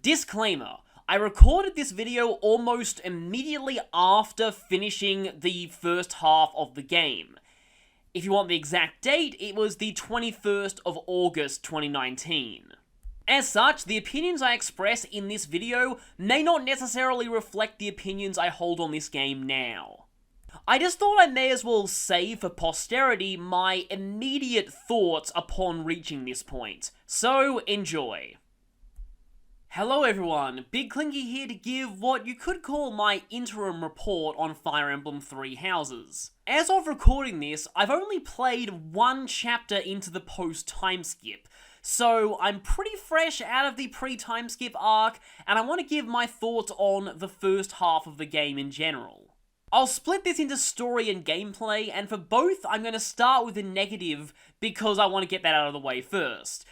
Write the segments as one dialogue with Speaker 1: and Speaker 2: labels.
Speaker 1: Disclaimer, I recorded this video almost immediately after finishing the first half of the game. If you want the exact date, it was the 21st of August 2019. As such, the opinions I express in this video may not necessarily reflect the opinions I hold on this game now. I just thought I may as well save for posterity my immediate thoughts upon reaching this point, so enjoy. Hello everyone, Big Clinky here to give what you could call my interim report on Fire Emblem Three Houses. As of recording this, I've only played one chapter into the post-timeskip, so I'm pretty fresh out of the pre-timeskip arc, and I want to give my thoughts on the first half of the game in general. I'll split this into story and gameplay, and for both, I'm going to start with the negative because I want to get that out of the way first.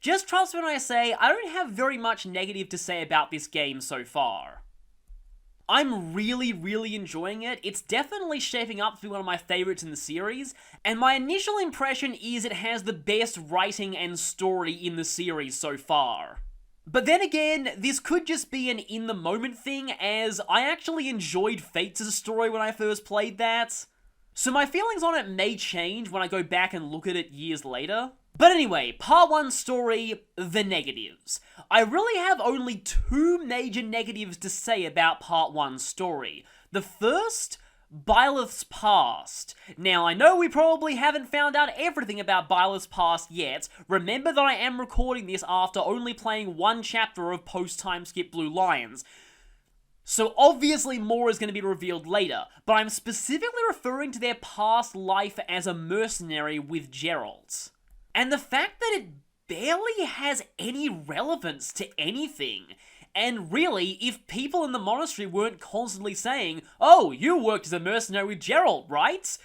Speaker 1: Just trust me when I say, I don't have very much negative to say about this game so far. I'm really enjoying it. It's definitely shaping up to be one of my favorites in the series, and my initial impression is it has the best writing and story in the series so far. But then again, this could just be an in-the-moment thing, as I actually enjoyed Fates' story when I first played that. So my feelings on it may change when I go back and look at it years later. But anyway, part 1 story, the negatives. I really have only two major negatives to say about part 1 story. The first, Byleth's past. Now, I know we probably haven't found out everything about Byleth's past yet. Remember that I am recording this after only playing one chapter of post-timeskip Blue Lions. So obviously more is going to be revealed later, but I'm specifically referring to their past life as a mercenary with Geralt. And the fact that it barely has any relevance to anything. And really, if people in the monastery weren't constantly saying, "Oh, you worked as a mercenary with Geralt, right?"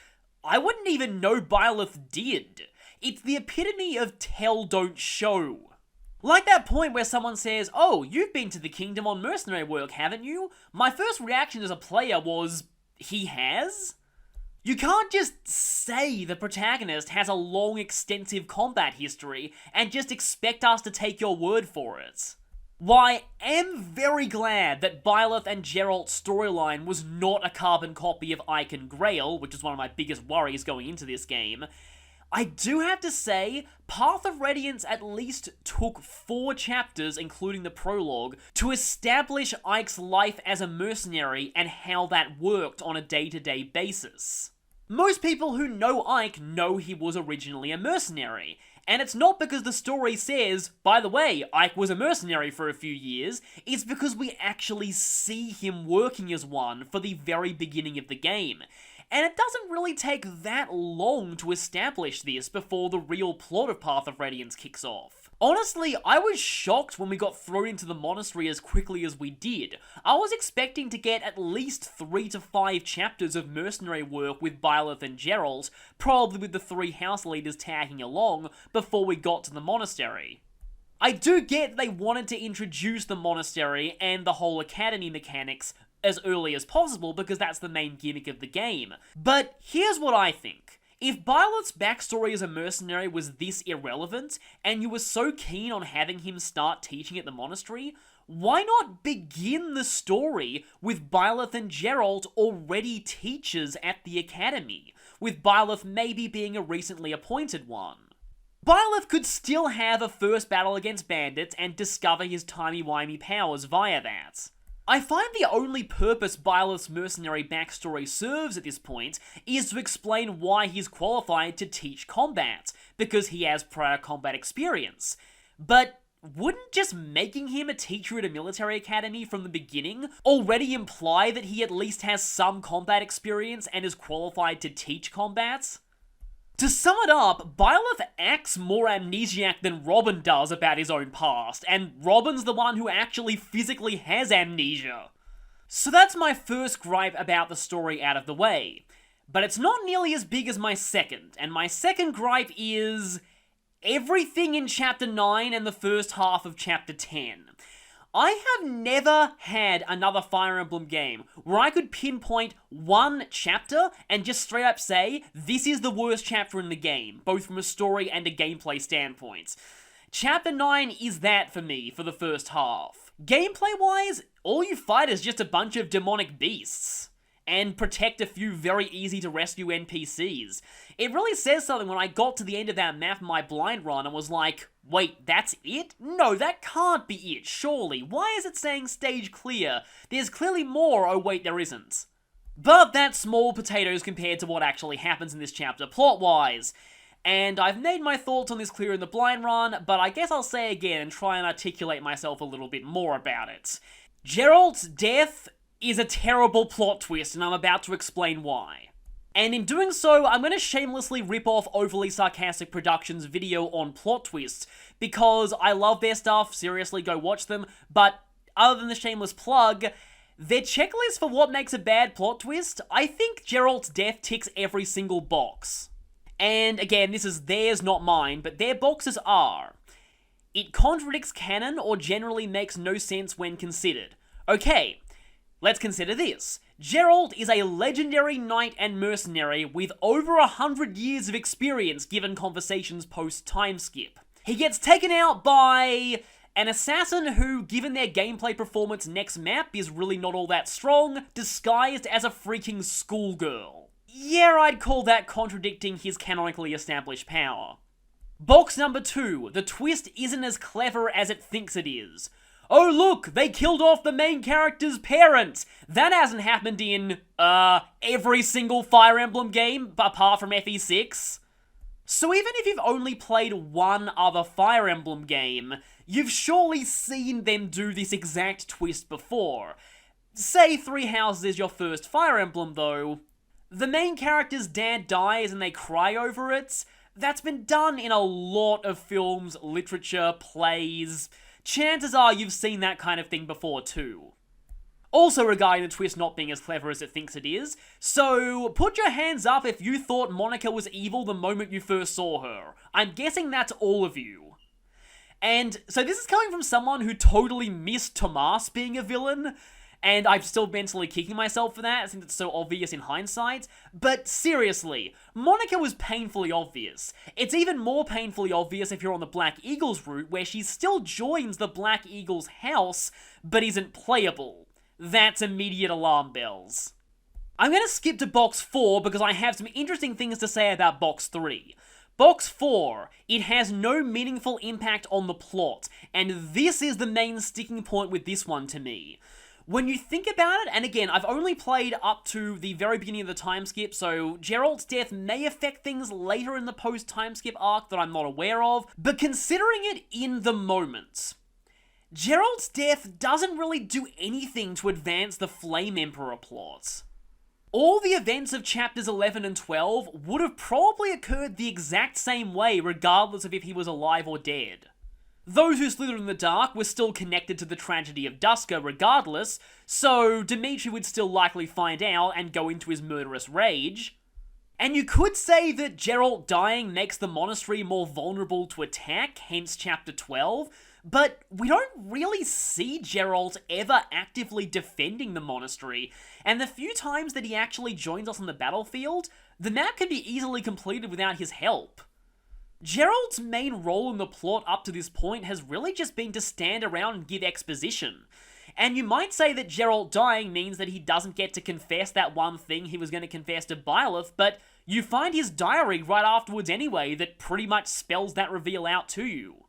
Speaker 1: I wouldn't even know Byleth did. It's the epitome of tell, don't show. Like that point where someone says, "Oh, you've been to the kingdom on mercenary work, haven't you?" My first reaction as a player was, he has? You can't just say the protagonist has a long, extensive combat history and just expect us to take your word for it. While I am very glad that Byleth and Geralt's storyline was not a carbon copy of Ike and Grail, which is one of my biggest worries going into this game, I do have to say, Path of Radiance at least took 4 chapters, including the prologue, to establish Ike's life as a mercenary and how that worked on a day-to-day basis. Most people who know Ike know he was originally a mercenary, and it's not because the story says, by the way, Ike was a mercenary for a few years, it's because we actually see him working as one for the very beginning of the game. And it doesn't really take that long to establish this before the real plot of Path of Radiance kicks off. Honestly, I was shocked when we got thrown into the monastery as quickly as we did. I was expecting to get at least 3 to 5 chapters of mercenary work with Byleth and Geralt, probably with the 3 house leaders tagging along, before we got to the monastery. I do get they wanted to introduce the monastery and the whole academy mechanics as early as possible because that's the main gimmick of the game. But here's what I think. If Byleth's backstory as a mercenary was this irrelevant, and you were so keen on having him start teaching at the monastery, why not begin the story with Byleth and Geralt already teachers at the academy, with Byleth maybe being a recently appointed one? Byleth could still have a first battle against bandits and discover his timey-wimey powers via that. I find the only purpose Byleth's mercenary backstory serves at this point is to explain why he's qualified to teach combat, because he has prior combat experience. But wouldn't just making him a teacher at a military academy from the beginning already imply that he at least has some combat experience and is qualified to teach combat? To sum it up, Byleth acts more amnesiac than Robin does about his own past, and Robin's the one who actually physically has amnesia. So that's my first gripe about the story out of the way. But it's not nearly as big as my second, and my second gripe is everything in Chapter 9 and the first half of Chapter 10. I have never had another Fire Emblem game where I could pinpoint one chapter and just straight up say, this is the worst chapter in the game, both from a story and a gameplay standpoint. Chapter 9 is that for me for the first half. Gameplay-wise, all you fight is just a bunch of demonic beasts, and protect a few very easy-to-rescue NPCs. It really says something when I got to the end of that map in my blind run and was like, wait, that's it? No, that can't be it, surely. Why is it saying stage clear? There's clearly more, oh wait, there isn't. But that's small potatoes compared to what actually happens in this chapter plot-wise. And I've made my thoughts on this clear in the blind run, but I guess I'll say again and try and articulate myself a little bit more about it. Geralt's death is a terrible plot twist, and I'm about to explain why. And in doing so, I'm going to shamelessly rip off Overly Sarcastic Productions' video on plot twists, because I love their stuff, seriously, go watch them, but other than the shameless plug, their checklist for what makes a bad plot twist, I think Geralt's death ticks every single box. And again, this is theirs, not mine, but their boxes are: it contradicts canon or generally makes no sense when considered. Okay, let's consider this. Geralt is a legendary knight and mercenary with over 100 years of experience given conversations post-Timeskip. He gets taken out by an assassin who, given their gameplay performance next map, is really not all that strong, disguised as a freaking schoolgirl. Yeah, I'd call that contradicting his canonically established power. Box number 2. The twist isn't as clever as it thinks it is. Oh look, they killed off the main character's parents! That hasn't happened in, every single Fire Emblem game, apart from FE6. So even if you've only played one other Fire Emblem game, you've surely seen them do this exact twist before. Say Three Houses is your first Fire Emblem though. The main character's dad dies and they cry over it. That's been done in a lot of films, literature, plays. Chances are you've seen that kind of thing before too. Also regarding the twist not being as clever as it thinks it is, so put your hands up if you thought Monica was evil the moment you first saw her. I'm guessing that's all of you. And so this is coming from someone who totally missed Tomas being a villain, and I'm still mentally kicking myself for that, since it's so obvious in hindsight. But seriously, Monica was painfully obvious. It's even more painfully obvious if you're on the Black Eagles route, where she still joins the Black Eagles house, but isn't playable. That's immediate alarm bells. I'm going to skip to box 4 because I have some interesting things to say about box 3. Box 4, it has no meaningful impact on the plot, and this is the main sticking point with this one to me. When you think about it, and again, I've only played up to the very beginning of the timeskip, so Geralt's death may affect things later in the post-timeskip arc that I'm not aware of, but considering it in the moment, Geralt's death doesn't really do anything to advance the Flame Emperor plot. All the events of chapters 11 and 12 would have probably occurred the exact same way regardless of if he was alive or dead. Those who slithered in the dark were still connected to the tragedy of Duska regardless, so Dimitri would still likely find out and go into his murderous rage. And you could say that Geralt dying makes the monastery more vulnerable to attack, hence chapter 12, but we don't really see Geralt ever actively defending the monastery, and the few times that he actually joins us on the battlefield, the map can be easily completed without his help. Geralt's main role in the plot up to this point has really just been to stand around and give exposition. And you might say that Geralt dying means that he doesn't get to confess that one thing he was going to confess to Byleth, but you find his diary right afterwards anyway that pretty much spells that reveal out to you.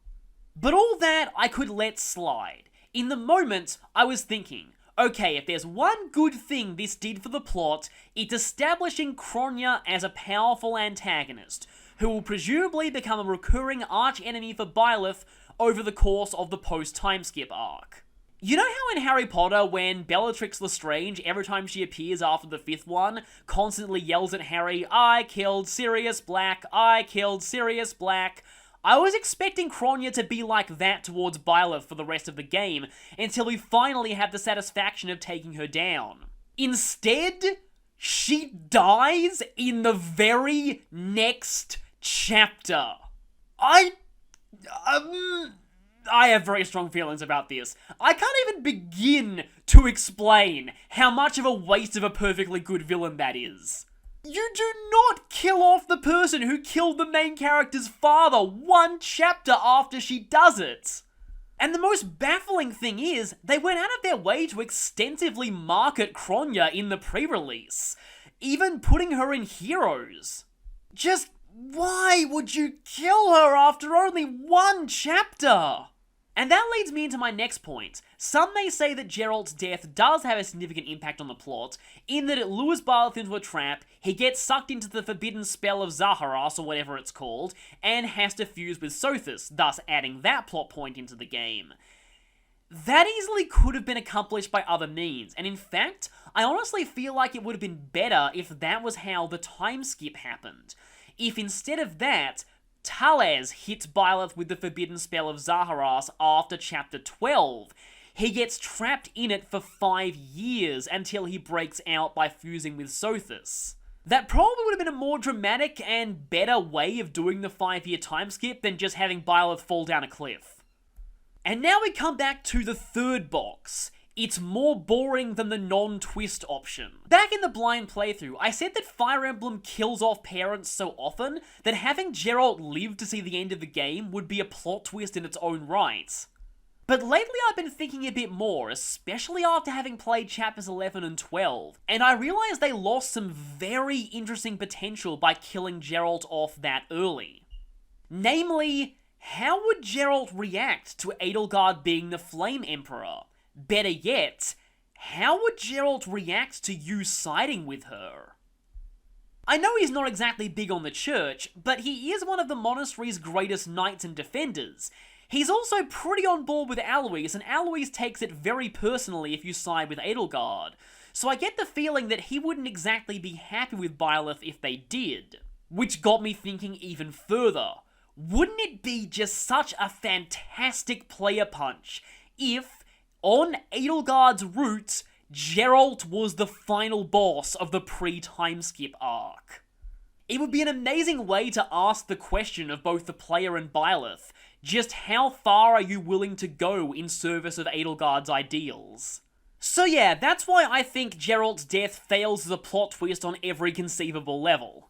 Speaker 1: But all that I could let slide. In the moment, I was thinking, okay, if there's one good thing this did for the plot, it's establishing Kronya as a powerful antagonist, who will presumably become a recurring arch-enemy for Byleth over the course of the post-timeskip arc. You know how in Harry Potter, when Bellatrix Lestrange, every time she appears after the 5th one, constantly yells at Harry, "I killed Sirius Black, I killed Sirius Black." I was expecting Kronya to be like that towards Byleth for the rest of the game, until we finally have the satisfaction of taking her down. Instead, she dies in the very next chapter. I have very strong feelings about this. I can't even begin to explain how much of a waste of a perfectly good villain that is. You do not kill off the person who killed the main character's father one chapter after she does it. And the most baffling thing is, they went out of their way to extensively market Kronya in the pre-release, even putting her in Heroes. Just why would you kill her after only one chapter? And that leads me into my next point. Some may say that Geralt's death does have a significant impact on the plot, in that it lures Byleth into a trap, he gets sucked into the forbidden spell of Zaharas, or whatever it's called, and has to fuse with Sothis, thus adding that plot point into the game. That easily could have been accomplished by other means, and in fact, I honestly feel like it would have been better if that was how the time skip happened. If instead of that, Talaz hits Byleth with the forbidden spell of Zaharas after chapter 12. He gets trapped in it for 5 years until he breaks out by fusing with Sothis. That probably would have been a more dramatic and better way of doing the 5-year time skip than just having Byleth fall down a cliff. And now we come back to the third box. It's more boring than the non-twist option. Back in the blind playthrough, I said that Fire Emblem kills off parents so often that having Geralt live to see the end of the game would be a plot twist in its own right. But lately I've been thinking a bit more, especially after having played chapters 11 and 12, and I realised they lost some very interesting potential by killing Geralt off that early. Namely, how would Geralt react to Edelgard being the Flame Emperor? Better yet, how would Geralt react to you siding with her? I know he's not exactly big on the church, but he is one of the monastery's greatest knights and defenders. He's also pretty on board with Alois, and Alois takes it very personally if you side with Edelgard, so I get the feeling that he wouldn't exactly be happy with Byleth if they did. Which got me thinking even further. Wouldn't it be just such a fantastic player punch if, on Edelgard's route, Geralt was the final boss of the pre-Timeskip arc? It would be an amazing way to ask the question of both the player and Byleth. Just how far are you willing to go in service of Edelgard's ideals? So yeah, that's why I think Geralt's death fails as a plot twist on every conceivable level.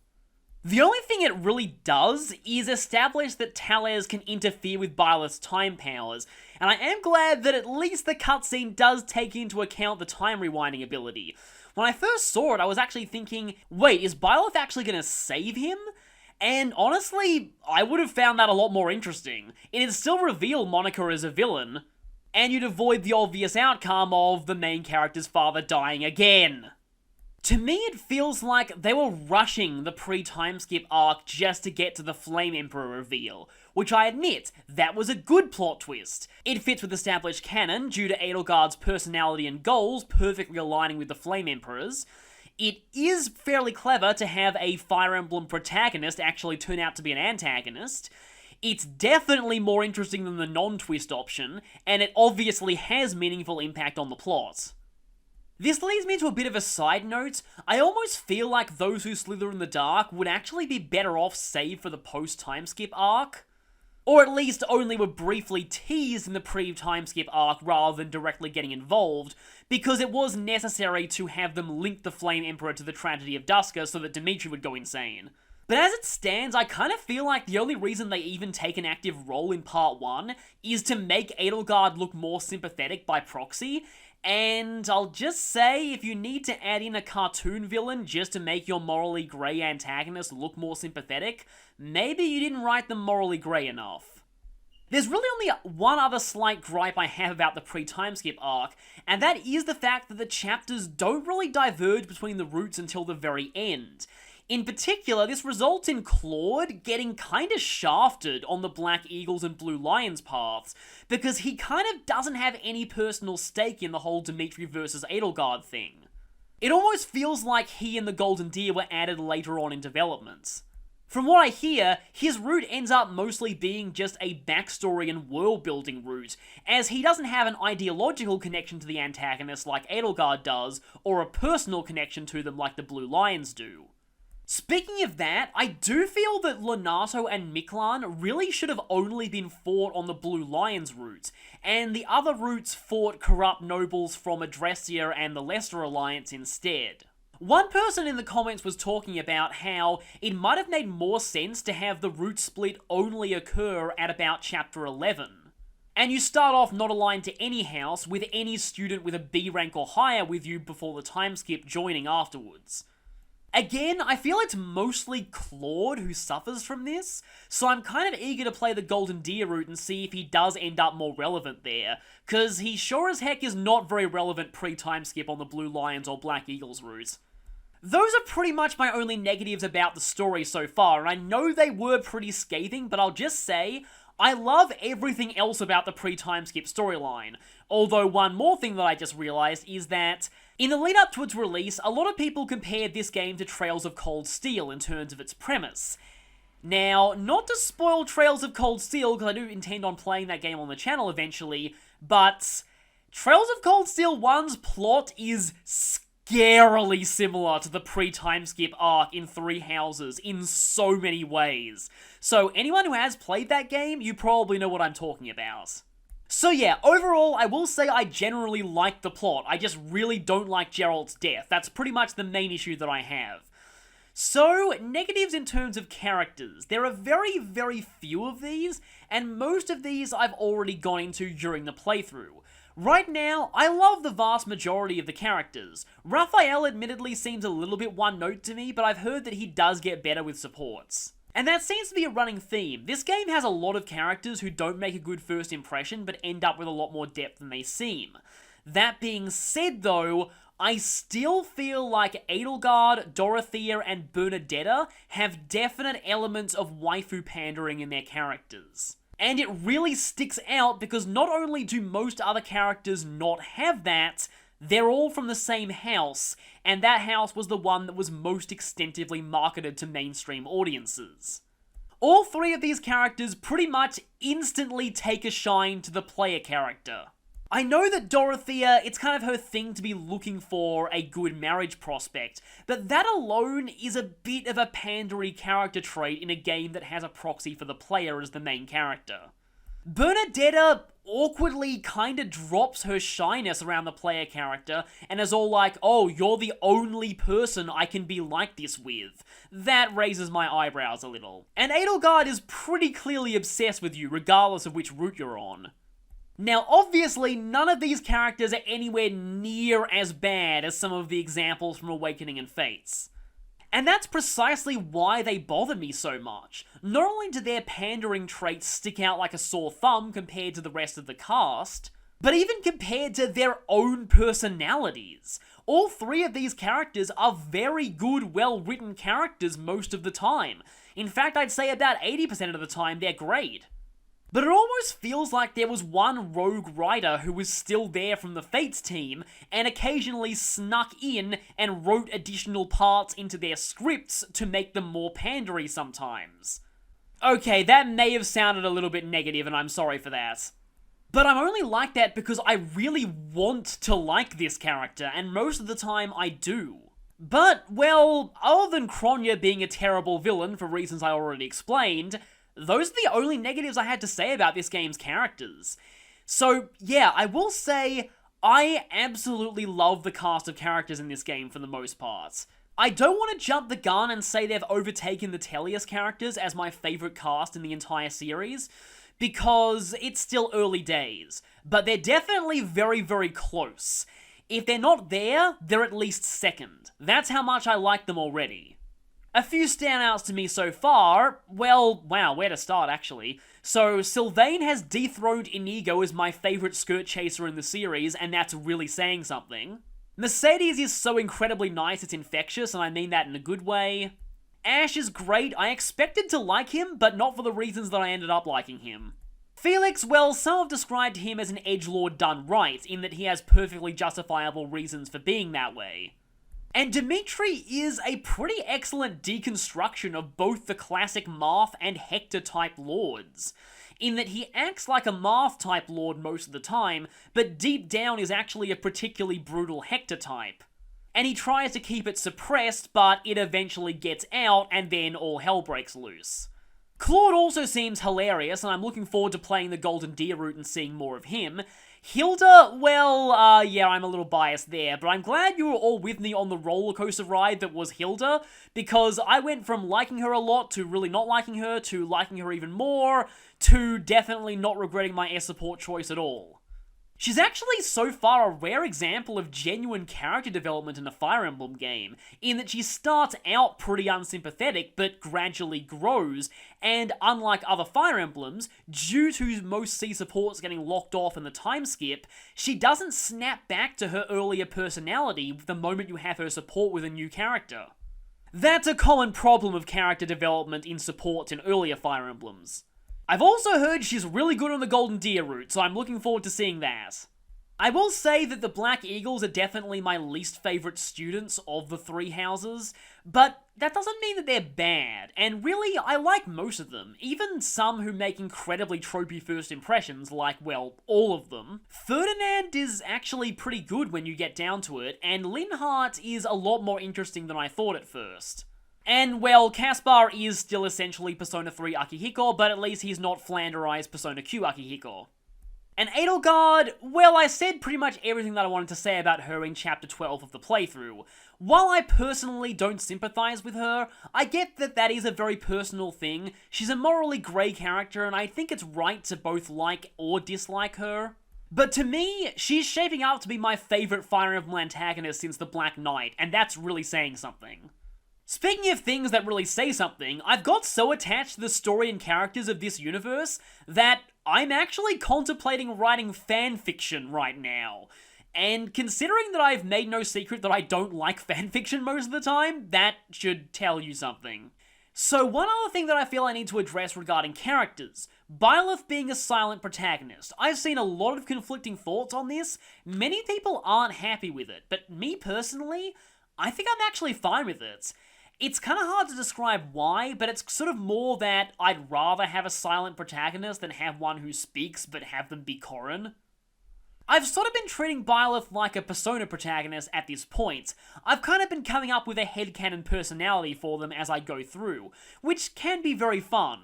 Speaker 1: The only thing it really does is establish that Talaz can interfere with Byleth's time powers, and I am glad that at least the cutscene does take into account the time rewinding ability. When I first saw it, I was actually thinking, wait, is Byleth actually going to save him? And honestly, I would have found that a lot more interesting. It'd still reveal Monica as a villain, and you'd avoid the obvious outcome of the main character's father dying again. To me, it feels like they were rushing the pre-Timeskip arc just to get to the Flame Emperor reveal, which I admit, that was a good plot twist. It fits with established canon due to Edelgard's personality and goals perfectly aligning with the Flame Emperor's. It is fairly clever to have a Fire Emblem protagonist actually turn out to be an antagonist. It's definitely more interesting than the non-twist option, and it obviously has meaningful impact on the plot. This leads me to a bit of a side note. I almost feel like those who slither in the dark would actually be better off saved for the post-Timeskip arc. Or at least only were briefly teased in the pre-Timeskip arc rather than directly getting involved, because it was necessary to have them link the Flame Emperor to the tragedy of Duska so that Dimitri would go insane. But as it stands, I kind of feel like the only reason they even take an active role in Part 1 is to make Edelgard look more sympathetic by proxy, and I'll just say, if you need to add in a cartoon villain just to make your morally grey antagonist look more sympathetic, maybe you didn't write them morally grey enough. There's really only one other slight gripe I have about the pre-Timeskip arc, and that is the fact that the chapters don't really diverge between the routes until the very end. In particular, this results in Claude getting kinda shafted on the Black Eagles and Blue Lions paths, because he kind of doesn't have any personal stake in the whole Dimitri versus Edelgard thing. It almost feels like he and the Golden Deer were added later on in development. From what I hear, his route ends up mostly being just a backstory and world-building route, as he doesn't have an ideological connection to the antagonists like Edelgard does, or a personal connection to them like the Blue Lions do. Speaking of that, I do feel that Lonato and Miklan really should have only been fought on the Blue Lions route, and the other routes fought corrupt nobles from Adressia and the Lesser Alliance instead. One person in the comments was talking about how it might have made more sense to have the route split only occur at about chapter 11. And you start off not aligned to any house, with any student with a B rank or higher with you before the time skip joining afterwards. Again, I feel it's mostly Claude who suffers from this, so I'm kind of eager to play the Golden Deer route and see if he does end up more relevant there, cause he sure as heck is not very relevant pre-time skip on the Blue Lions or Black Eagles route. Those are pretty much my only negatives about the story so far, and I know they were pretty scathing, but I'll just say, I love everything else about the pre-time skip storyline. Although one more thing that I just realized is that in the lead up to its release, a lot of people compared this game to Trails of Cold Steel in terms of its premise. Now, not to spoil Trails of Cold Steel, because I do intend on playing that game on the channel eventually, but Trails of Cold Steel 1's plot is scarily similar to the pre-time skip arc in Three Houses in so many ways. So anyone who has played that game, you probably know what I'm talking about. So yeah, overall, I will say I generally like the plot. I just really don't like Geralt's death. That's pretty much the main issue that I have. So, negatives in terms of characters. There are very, very few of these, and most of these I've already gone into during the playthrough. Right now, I love the vast majority of the characters. Raphael admittedly seems a little bit one-note to me, but I've heard that he does get better with supports. And that seems to be a running theme. This game has a lot of characters who don't make a good first impression, but end up with a lot more depth than they seem. That being said though, I still feel like Edelgard, Dorothea, and Bernadetta have definite elements of waifu pandering in their characters. And it really sticks out because not only do most other characters not have that, they're all from the same house, and that house was the one that was most extensively marketed to mainstream audiences. All three of these characters pretty much instantly take a shine to the player character. I know that Dorothea, it's kind of her thing to be looking for a good marriage prospect, but that alone is a bit of a pandery character trait in a game that has a proxy for the player as the main character. Bernadetta awkwardly kinda drops her shyness around the player character and is all like, oh, you're the only person I can be like this with. That raises my eyebrows a little. And Edelgard is pretty clearly obsessed with you regardless of which route you're on. Now, obviously, none of these characters are anywhere near as bad as some of the examples from Awakening and Fates. And that's precisely why they bother me so much. Not only do their pandering traits stick out like a sore thumb compared to the rest of the cast, but even compared to their own personalities. All three of these characters are very good, well-written characters most of the time. In fact, I'd say about 80% of the time they're great. But it almost feels like there was one rogue writer who was still there from the Fates team and occasionally snuck in and wrote additional parts into their scripts to make them more pandery sometimes. Okay, that may have sounded a little bit negative and I'm sorry for that. But I'm only like that because I really want to like this character, and most of the time I do. But, well, other than Kronya being a terrible villain for reasons I already explained, those are the only negatives I had to say about this game's characters. So, yeah, I will say, I absolutely love the cast of characters in this game for the most part. I don't want to jump the gun and say they've overtaken the Tellius characters as my favourite cast in the entire series, because it's still early days, but they're definitely very, very close. If they're not there, they're at least second. That's how much I like them already. A few standouts to me so far, well, wow, where to start actually. So, Sylvain has dethroned Inigo as my favourite skirt chaser in the series, and that's really saying something. Mercedes is so incredibly nice it's infectious, and I mean that in a good way. Ash is great, I expected to like him, but not for the reasons that I ended up liking him. Felix, well, some have described him as an edgelord done right, in that he has perfectly justifiable reasons for being that way. And Dimitri is a pretty excellent deconstruction of both the classic Marth and Hector-type lords, in that he acts like a Marth-type lord most of the time, but deep down is actually a particularly brutal Hector-type. And he tries to keep it suppressed, but it eventually gets out, and then all hell breaks loose. Claude also seems hilarious, and I'm looking forward to playing the Golden Deer route and seeing more of him. Hilda, well, yeah, I'm a little biased there, but I'm glad you were all with me on the roller coaster ride that was Hilda, because I went from liking her a lot to really not liking her, to liking her even more, to definitely not regretting my S support choice at all. She's actually so far a rare example of genuine character development in a Fire Emblem game, in that she starts out pretty unsympathetic but gradually grows, and unlike other Fire Emblems, due to most C supports getting locked off in the time skip, she doesn't snap back to her earlier personality the moment you have her support with a new character. That's a common problem of character development in supports in earlier Fire Emblems. I've also heard she's really good on the Golden Deer route, so I'm looking forward to seeing that. I will say that the Black Eagles are definitely my least favourite students of the three houses, but that doesn't mean that they're bad, and really, I like most of them, even some who make incredibly tropey first impressions, like, well, all of them. Ferdinand is actually pretty good when you get down to it, and Linhardt is a lot more interesting than I thought at first. And, well, Caspar is still essentially Persona 3 Akihiko, but at least he's not Flanderized Persona Q Akihiko. And Edelgard, well, I said pretty much everything that I wanted to say about her in Chapter 12 of the playthrough. While I personally don't sympathize with her, I get that that is a very personal thing. She's a morally grey character, and I think it's right to both like or dislike her. But to me, she's shaping up to be my favourite Fire Emblem antagonist since the Black Knight, and that's really saying something. Speaking of things that really say something, I've got so attached to the story and characters of this universe that I'm actually contemplating writing fanfiction right now. And considering that I've made no secret that I don't like fanfiction most of the time, that should tell you something. So one other thing that I feel I need to address regarding characters, Byleth being a silent protagonist. I've seen a lot of conflicting thoughts on this. Many people aren't happy with it, but me personally, I think I'm actually fine with it. It's kind of hard to describe why, but it's sort of more that I'd rather have a silent protagonist than have one who speaks but have them be Corrin. I've sort of been treating Byleth like a Persona protagonist at this point. I've kind of been coming up with a headcanon personality for them as I go through, which can be very fun.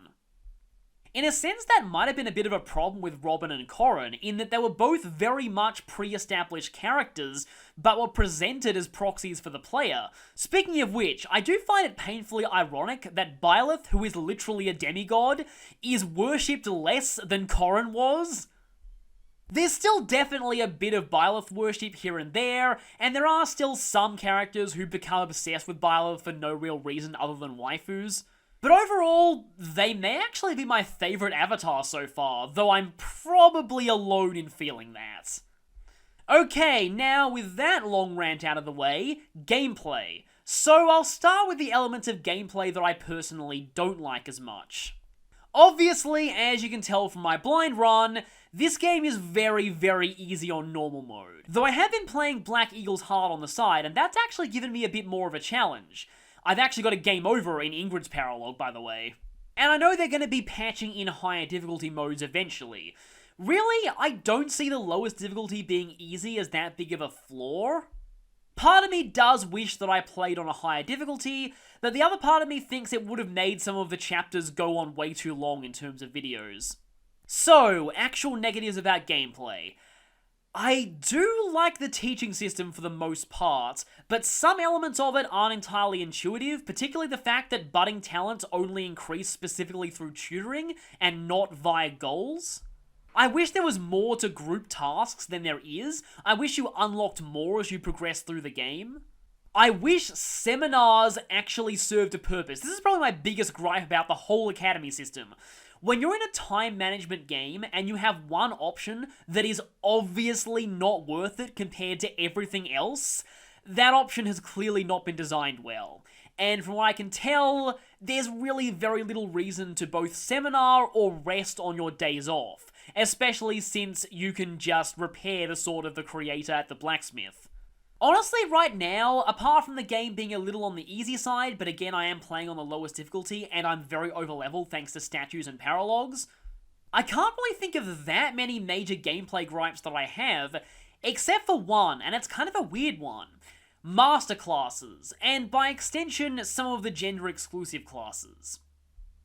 Speaker 1: In a sense, that might have been a bit of a problem with Robin and Corrin, in that they were both very much pre-established characters, but were presented as proxies for the player. Speaking of which, I do find it painfully ironic that Byleth, who is literally a demigod, is worshipped less than Corrin was. There's still definitely a bit of Byleth worship here and there, and there are still some characters who become obsessed with Byleth for no real reason other than waifus. But overall, they may actually be my favourite avatar so far, though I'm probably alone in feeling that. Okay, now with that long rant out of the way, gameplay. So I'll start with the elements of gameplay that I personally don't like as much. Obviously, as you can tell from my blind run, this game is very, very easy on normal mode. Though I have been playing Black Eagles hard on the side, and that's actually given me a bit more of a challenge. I've actually got a game over in Ingrid's paralogue, by the way. And I know they're going to be patching in higher difficulty modes eventually. Really, I don't see the lowest difficulty being easy as that big of a flaw. Part of me does wish that I played on a higher difficulty, but the other part of me thinks it would have made some of the chapters go on way too long in terms of videos. So, actual negatives about gameplay. I do like the teaching system for the most part, but some elements of it aren't entirely intuitive, particularly the fact that budding talents only increase specifically through tutoring and not via goals. I wish there was more to group tasks than there is. I wish you unlocked more as you progress through the game. I wish seminars actually served a purpose. This is probably my biggest gripe about the whole academy system. When you're in a time management game and you have one option that is obviously not worth it compared to everything else, that option has clearly not been designed well. And from what I can tell, there's really very little reason to both seminar or rest on your days off, especially since you can just repair the sword of the creator at the blacksmith. Honestly, right now, apart from the game being a little on the easy side, but again I am playing on the lowest difficulty, and I'm very over-leveled thanks to statues and paralogs, I can't really think of that many major gameplay gripes that I have, except for one, and it's kind of a weird one. Masterclasses, and by extension, some of the gender-exclusive classes.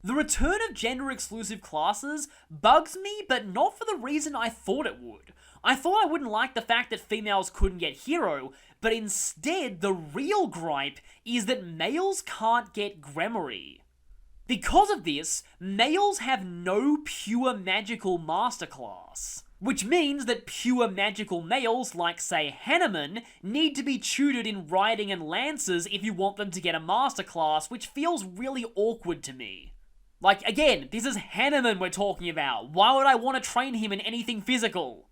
Speaker 1: The return of gender-exclusive classes bugs me, but not for the reason I thought it would. I thought I wouldn't like the fact that females couldn't get hero, but instead the real gripe is that males can't get Gremory. Because of this, males have no pure magical masterclass, which means that pure magical males like, say, Hanneman, need to be tutored in riding and lances if you want them to get a masterclass, which feels really awkward to me. Like, again, this is Hanneman we're talking about. Why would I want to train him in anything physical?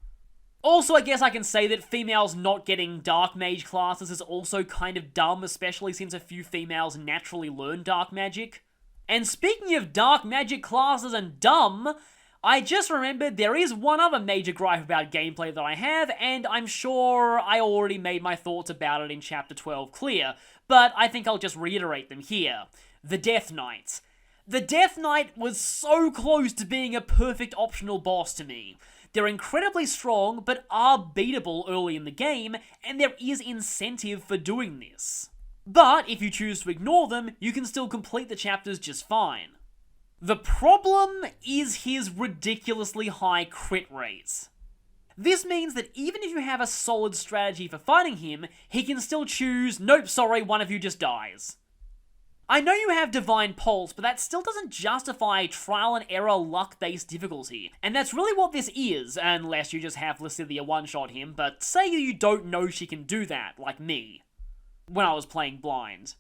Speaker 1: Also, I guess I can say that females not getting Dark Mage classes is also kind of dumb, especially since a few females naturally learn Dark Magic. And speaking of Dark Magic classes and dumb, I just remembered there is one other major gripe about gameplay that I have, and I'm sure I already made my thoughts about it in Chapter 12 clear, but I think I'll just reiterate them here. The Death Knight. The Death Knight was so close to being a perfect optional boss to me. They're incredibly strong, but are beatable early in the game, and there is incentive for doing this. But if you choose to ignore them, you can still complete the chapters just fine. The problem is his ridiculously high crit rate. This means that even if you have a solid strategy for fighting him, he can still choose, nope, sorry, one of you just dies. I know you have Divine Pulse, but that still doesn't justify trial and error luck-based difficulty. And that's really what this is, unless you just have Lysithea one-shot him, but say you don't know she can do that, like me, when I was playing blind.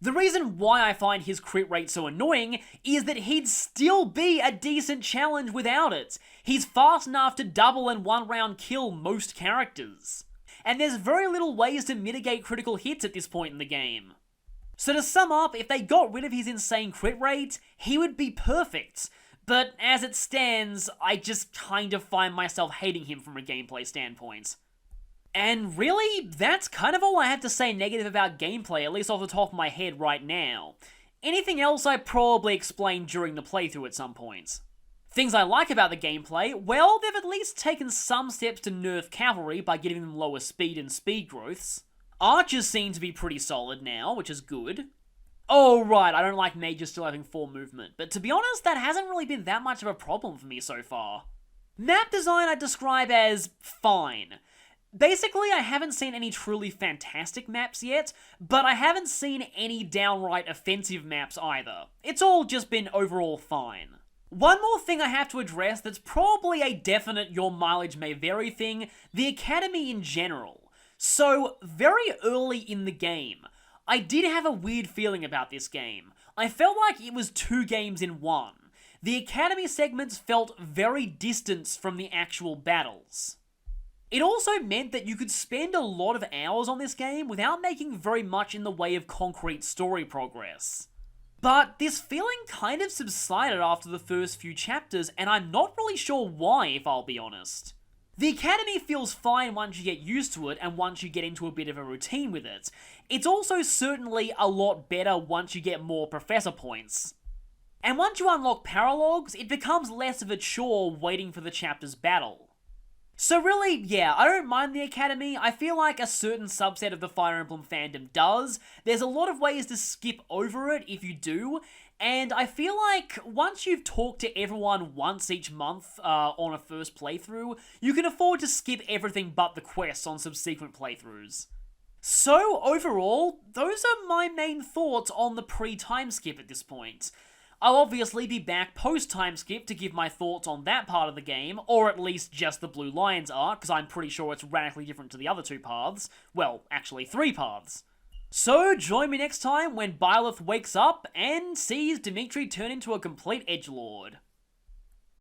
Speaker 1: The reason why I find his crit rate so annoying is that he'd still be a decent challenge without it. He's fast enough to double and one-round kill most characters. And there's very little ways to mitigate critical hits at this point in the game. So to sum up, if they got rid of his insane crit rate, he would be perfect. But as it stands, I just kind of find myself hating him from a gameplay standpoint. And really, that's kind of all I have to say negative about gameplay, at least off the top of my head right now. Anything else I probably explained during the playthrough at some point. Things I like about the gameplay, well, they've at least taken some steps to nerf cavalry by giving them lower speed and speed growths. Archers seem to be pretty solid now, which is good. Oh right, I don't like mages still having 4 movement, but to be honest, that hasn't really been that much of a problem for me so far. Map design I'd describe as fine. Basically, I haven't seen any truly fantastic maps yet, but I haven't seen any downright offensive maps either. It's all just been overall fine. One more thing I have to address that's probably a definite your mileage may vary thing, the Academy in general. So, very early in the game, I did have a weird feeling about this game. I felt like it was 2 games in one. The Academy segments felt very distant from the actual battles. It also meant that you could spend a lot of hours on this game without making very much in the way of concrete story progress. But this feeling kind of subsided after the first few chapters, and I'm not really sure why, if I'll be honest. The Academy feels fine once you get used to it and once you get into a bit of a routine with it. It's also certainly a lot better once you get more professor points. And once you unlock paralogs, it becomes less of a chore waiting for the chapter's battle. So really, yeah, I don't mind the Academy. I feel like a certain subset of the Fire Emblem fandom does. There's a lot of ways to skip over it if you do, and I feel like once you've talked to everyone once each month on a first playthrough, you can afford to skip everything but the quests on subsequent playthroughs. So overall, those are my main thoughts on the pre-timeskip at this point. I'll obviously be back post-timeskip to give my thoughts on that part of the game, or at least just the Blue Lions arc, because I'm pretty sure it's radically different to the other 2 paths. Well, actually 3 paths. So join me next time when Byleth wakes up and sees Dimitri turn into a complete edgelord.